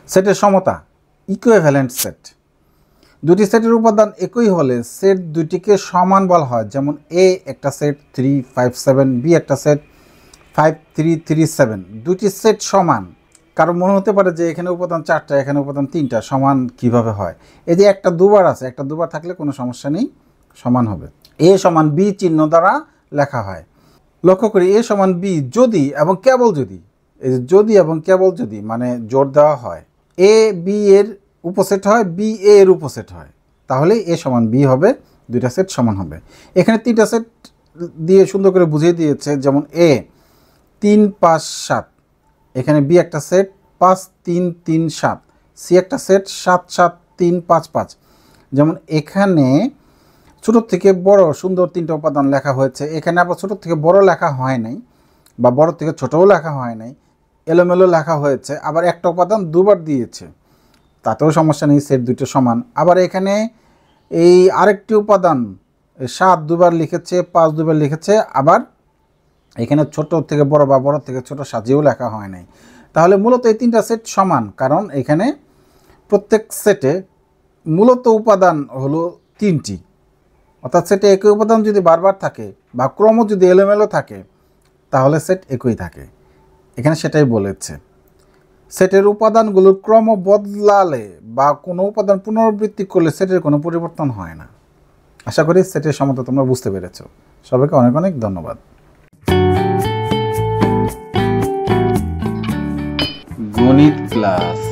সেটের সমতা equivalent set. দুটি সেটের উপাদান একই হলে সেট দুটিকে সমান বলা হয়। যেমন এ একটা সেট 3, 5, 7, বি একটা সেট 5, 3, 3, 7। দুটি সেট সমান। কারণ মনে হতে পারে যে এখানে উপাদান 4টা, এখানে উপাদান 3টা, সমান কিভাবে হয়? এই যে একটা দুবার আছে, একটা দুবার থাকলে কোনো সমস্যা নেই, সমান হবে। এ সমান বি চিহ্ন দ্বারা লেখা হয়। লক্ষ্য করি এ সমান বি যদি এবং কেবল যদি, এই যদি এবং কেবল যদি মানে জোর দেওয়া হয়, এ বি এর উপসেট হয়, বি এ এর উপসেট হয়, তাহলে এ সমান বি হবে, দুইটা সেট সমান হবে। এখানে 3টা সেট দিয়ে সুন্দর করে বুঝিয়ে দিয়েছে। যেমন এ 3, 5, 7, এখানে বি একটা সেট 5, 3, 3, 7, সি একটা সেট 7, 7, 3, 5, 5। যেমন এখানে ছোটোর থেকে বড় সুন্দর 3টা উপাদান লেখা হয়েছে, এখানে আবার ছোটোর থেকে বড় লেখা হয় নাই, বা বড় থেকে ছোটও লেখা হয় নাই, এলোমেলো লেখা হয়েছে। আবার একটা উপাদান দুবার দিয়েছে, তাতেও সমস্যা নেই, সেট দুটো সমান। আবার এখানে এই আরেকটি উপাদান 7 দুবার লিখেছে, 5 দুবার লিখেছে, আবার এখানে ছোট থেকে বড় বা বড় থেকে ছোট সাজিয়েও লেখা হয় নাই। তাহলে মূলত এই 3টা সেট সমান, কারণ এখানে প্রত্যেক সেটে মূলত উপাদান হলো 3টি। অর্থাৎ সেটে একই উপাদান যদি বারবার থাকে বা ক্রম যদি এলোমেলো থাকে, তাহলে সেট একই থাকে। এখানে সেটাই বলেছে। সেটের উপাদানগুলোর ক্রম বদলালে বা কোনো উপাদান পুনরাবৃত্তি করলে সেটের কোনো পরিবর্তন হয় না। আশা করি সেটের সমতা তোমরা বুঝতে পেরেছ। সবাইকে অনেক অনেক ধন্যবাদ। গণিত ক্লাস।